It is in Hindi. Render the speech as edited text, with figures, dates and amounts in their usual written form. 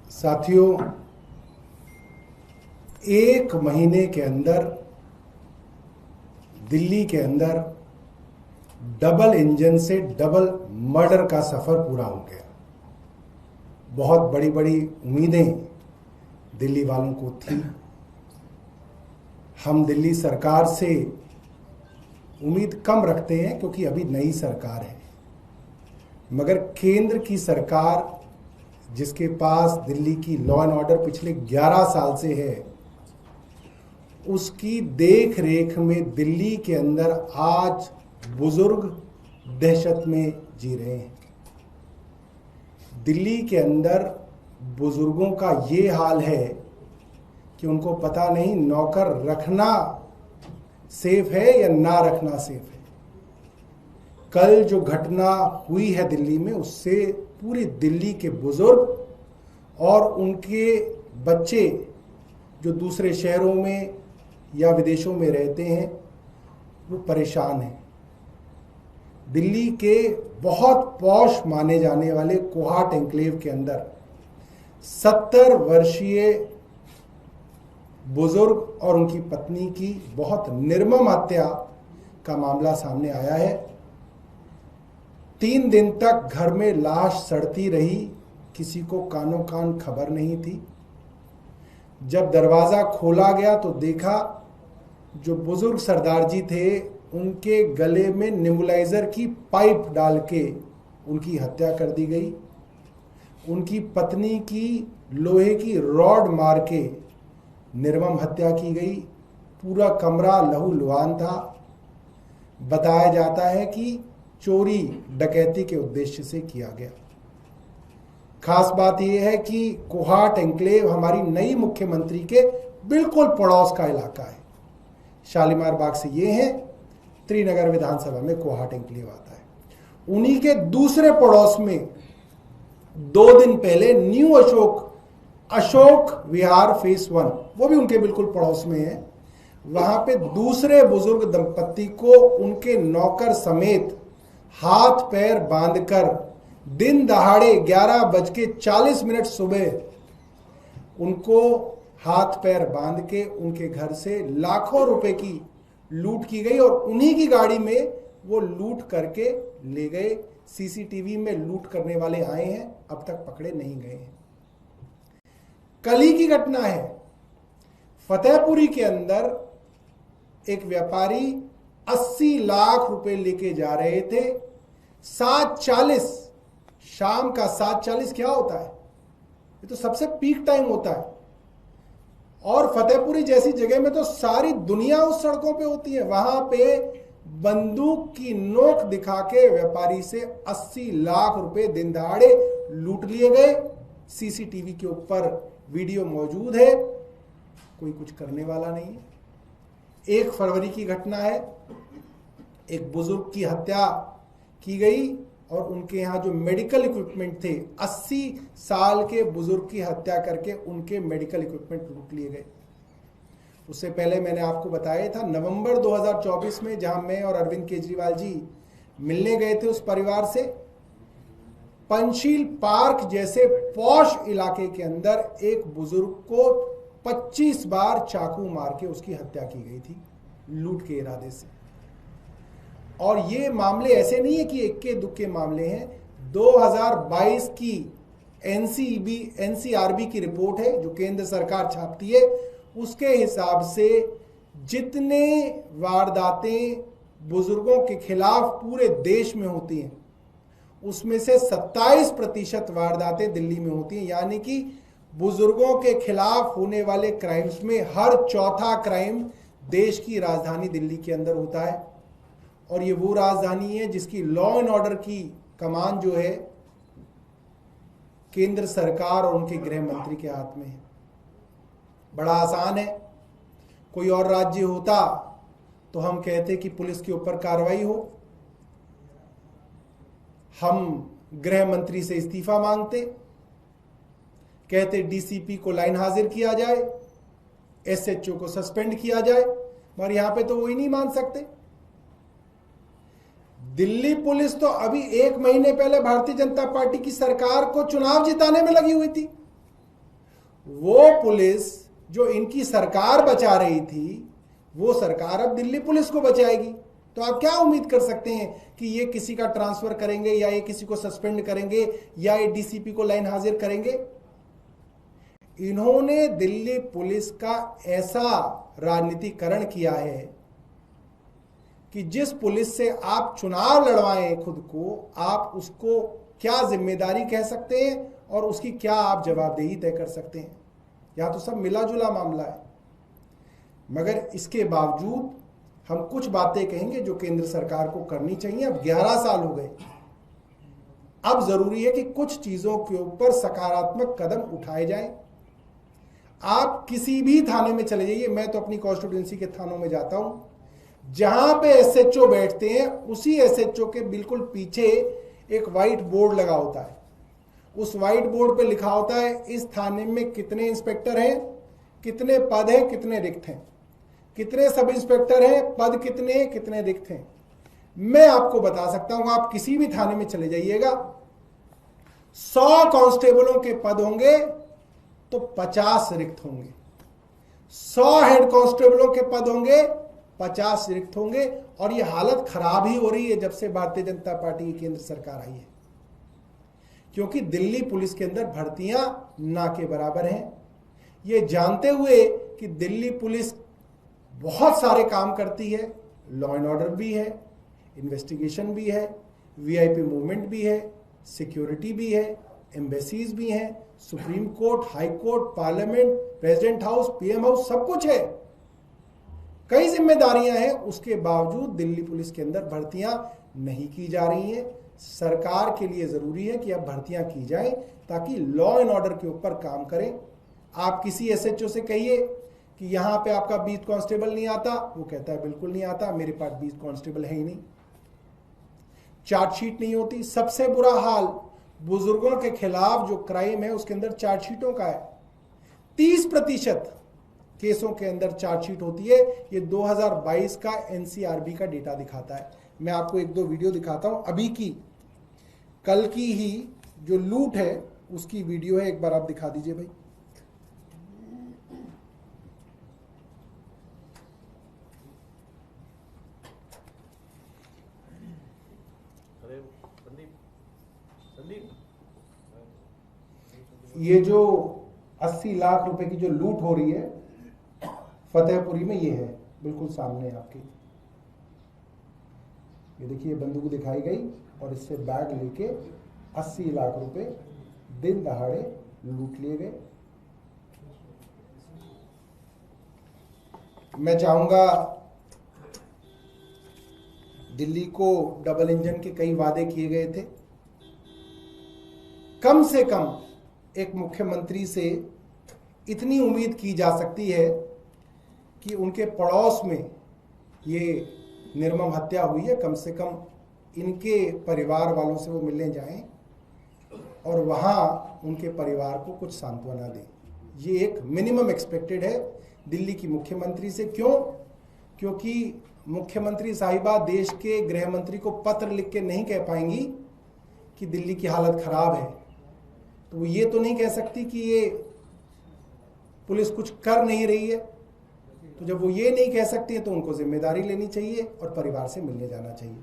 साथियों, एक महीने के अंदर दिल्ली के अंदर डबल इंजन से डबल मर्डर का सफर पूरा हो गया। बहुत बड़ी बड़ी उम्मीदें दिल्ली वालों को थी। हम दिल्ली सरकार से उम्मीद कम रखते हैं क्योंकि अभी नई सरकार है, मगर केंद्र की सरकार जिसके पास दिल्ली की लॉ एंड ऑर्डर पिछले 11 साल से है, उसकी देख रेख में दिल्ली के अंदर आज बुजुर्ग दहशत में जी रहे हैं। दिल्ली के अंदर बुजुर्गों का ये हाल है कि उनको पता नहीं नौकर रखना सेफ है या ना रखना सेफ है। कल जो घटना हुई है दिल्ली में, उससे पूरी दिल्ली के बुजुर्ग और उनके बच्चे जो दूसरे शहरों में या विदेशों में रहते हैं वो परेशान हैं। दिल्ली के बहुत पॉश माने जाने वाले कोहाट एन्क्लेव के अंदर 70 वर्षीय बुजुर्ग और उनकी पत्नी की बहुत निर्मम हत्या का मामला सामने आया है। 3 दिन तक घर में लाश सड़ती रही, किसी को कानों कान खबर नहीं थी। जब दरवाजा खोला गया तो देखा जो बुजुर्ग सरदार जी थे, उनके गले में नेबुलाइजर की पाइप डाल के उनकी हत्या कर दी गई। उनकी पत्नी की लोहे की रॉड मार के निर्मम हत्या की गई। पूरा कमरा लहूलुहान था। बताया जाता है कि चोरी डकैती के उद्देश्य से किया गया। खास बात यह है कि कोहाट एन्क्लेव हमारी नई मुख्यमंत्री के बिल्कुल पड़ोस का इलाका है। शालीमार बाग से ये है, त्रिनगर विधानसभा में कोहाट एन्क्लेव आता है। उन्हीं के दूसरे पड़ोस में 2 दिन पहले न्यू अशोक विहार फेस 1, वो भी उनके बिल्कुल पड़ोस में है। वहां पे दूसरे बुजुर्ग दंपत्ति को उनके नौकर समेत हाथ पैर बांधकर दिन दहाड़े 11:40 सुबह उनको हाथ पैर बांध के उनके घर से लाखों रुपए की लूट की गई और उन्हीं की गाड़ी में वो लूट करके ले गए। सीसीटीवी में लूट करने वाले आए हैं, अब तक पकड़े नहीं गए हैं। कल ही की घटना है, फतेहपुरी के अंदर एक व्यापारी 80 लाख रुपए लेके जा रहे थे। 7:40 शाम का 7:40 क्या होता है? ये तो सबसे पीक टाइम होता है और फतेहपुरी जैसी जगह में तो सारी दुनिया उस सड़कों पे होती है। वहां पे बंदूक की नोक दिखा के व्यापारी से 80 लाख रुपए दिन दहाड़े लूट लिए गए। सीसीटीवी के ऊपर वीडियो मौजूद है, कोई कुछ करने वाला नहीं है। 1 फरवरी की घटना है, एक बुजुर्ग की हत्या की गई और उनके यहाँ जो मेडिकल इक्विपमेंट थे, 80 साल के बुजुर्ग की हत्या करके उनके मेडिकल इक्विपमेंट लूट लिए गए। उससे पहले मैंने आपको बताया था नवंबर 2024 में, जहां मैं और अरविंद केजरीवाल जी मिलने गए थे उस परिवार से, पंचशील पार्क जैसे पॉश इलाके के अंदर एक बुजुर्ग को 25 बार चाकू मार के उसकी हत्या की गई थी लूट के इरादे से। और ये मामले ऐसे नहीं है कि इक्के दुक्के मामले हैं। 2022 की एनसीआरबी की रिपोर्ट है जो केंद्र सरकार छापती है, उसके हिसाब से जितने वारदातें बुजुर्गों के खिलाफ पूरे देश में होती हैं, उसमें से 27% वारदातें दिल्ली में होती हैं। यानी कि बुजुर्गों के खिलाफ होने वाले क्राइम्स में हर चौथा क्राइम देश की राजधानी दिल्ली के अंदर होता है। और ये वो राजधानी है जिसकी लॉ एंड ऑर्डर की कमान जो है केंद्र सरकार और उनके गृह मंत्री के हाथ में है। बड़ा आसान है, कोई और राज्य होता तो हम कहते कि पुलिस के ऊपर कार्रवाई हो, हम गृह मंत्री से इस्तीफा मांगते, कहते डीसीपी को लाइन हाजिर किया जाए, एसएचओ को सस्पेंड किया जाए, मगर यहां पे तो वो ही नहीं मान सकते। दिल्ली पुलिस तो अभी 1 महीने पहले भारतीय जनता पार्टी की सरकार को चुनाव जिताने में लगी हुई थी। वो पुलिस जो इनकी सरकार बचा रही थी, वो सरकार अब दिल्ली पुलिस को बचाएगी। तो आप क्या उम्मीद कर सकते हैं कि ये किसी का ट्रांसफर करेंगे, या ये किसी को सस्पेंड करेंगे, या ये डीसीपी को लाइन हाजिर करेंगे? इन्होंने दिल्ली पुलिस का ऐसा राजनीतिकरण किया है कि जिस पुलिस से आप चुनाव लड़वाएं खुद को, आप उसको क्या जिम्मेदारी कह सकते हैं और उसकी क्या आप जवाबदेही तय कर सकते हैं? या तो सब मिला जुला मामला है। मगर इसके बावजूद हम कुछ बातें कहेंगे जो केंद्र सरकार को करनी चाहिए। अब 11 साल हो गए, अब जरूरी है कि कुछ चीजों के ऊपर सकारात्मक कदम उठाए जाएं। आप किसी भी थाने में चले जाइए, मैं तो अपनी कॉन्स्टिट्यूएंसी के थानों में जाता हूं, जहां पे एसएचओ बैठते हैं उसी एसएचओ के बिल्कुल पीछे एक व्हाइट बोर्ड लगा होता है। उस व्हाइट बोर्ड पे लिखा होता है इस थाने में कितने इंस्पेक्टर हैं, कितने पद हैं, कितने रिक्त हैं, कितने सब इंस्पेक्टर हैं, पद कितने, कितने रिक्त हैं। मैं आपको बता सकता हूं, आप किसी भी थाने में चले जाइएगा, 100 कांस्टेबलों के पद होंगे तो 50 रिक्त होंगे, 100 हेड कांस्टेबलों के पद होंगे, 50 रिक्त होंगे। और यह हालत खराब ही हो रही है जब से भारतीय जनता पार्टी की केंद्र सरकार आई है, क्योंकि दिल्ली पुलिस के अंदर भर्तियां ना के बराबर हैं। ये जानते हुए कि दिल्ली पुलिस बहुत सारे काम करती है, लॉ एंड ऑर्डर भी है, इन्वेस्टिगेशन भी है, वीआईपी मूवमेंट भी है, सिक्योरिटी भी है, एम्बेसीज भी हैं, supreme court, high court, parliament, president house, PM house, सब कुछ है, कई जिम्मेदारियां हैं। उसके बावजूद दिल्ली पुलिस के अंदर भर्तियां नहीं की जा रही हैं। सरकार के लिए जरूरी है कि अब भर्तियां की जाएं ताकि लॉ एंड ऑर्डर के ऊपर काम करें। आप किसी एसएचओ से कहिए कि यहां पे आपका 20 कांस्टेबल नहीं आता, वो कहता है बिल्कुल नहीं आता, मेरे पास 20 कांस्टेबल है ही नहीं। चार्जशीट नहीं होती। सबसे बुरा हाल बुजुर्गों के खिलाफ जो क्राइम है उसके अंदर चार्जशीटों का है। 30% केसों के अंदर चार्जशीट होती है। ये 2022 का एनसीआरबी का डेटा दिखाता है। मैं आपको एक दो वीडियो दिखाता हूं, अभी की कल की ही जो लूट है उसकी वीडियो है, एक बार आप दिखा दीजिए भाई। ये जो 80 लाख रुपए की जो लूट हो रही है फतेहपुरी में, ये है बिल्कुल सामने आपकी। ये देखिए बंदूक दिखाई गई और इससे बैग लेके 80 लाख रुपए दिन दहाड़े लूट लिए गए। मैं चाहूंगा दिल्ली को डबल इंजन के कई वादे किए गए थे, कम से कम एक मुख्यमंत्री से इतनी उम्मीद की जा सकती है कि उनके पड़ोस में ये निर्मम हत्या हुई है, कम से कम इनके परिवार वालों से वो मिलने जाएं और वहाँ उनके परिवार को कुछ सांत्वना दें। ये एक मिनिमम एक्सपेक्टेड है दिल्ली की मुख्यमंत्री से। क्यों? क्योंकि मुख्यमंत्री साहिबा देश के गृह मंत्री को पत्र लिख के नहीं कह पाएंगी कि दिल्ली की हालत खराब है, तो वो ये तो नहीं कह सकती कि ये पुलिस कुछ कर नहीं रही है। तो जब वो ये नहीं कह सकती है तो उनको जिम्मेदारी लेनी चाहिए और परिवार से मिलने जाना चाहिए।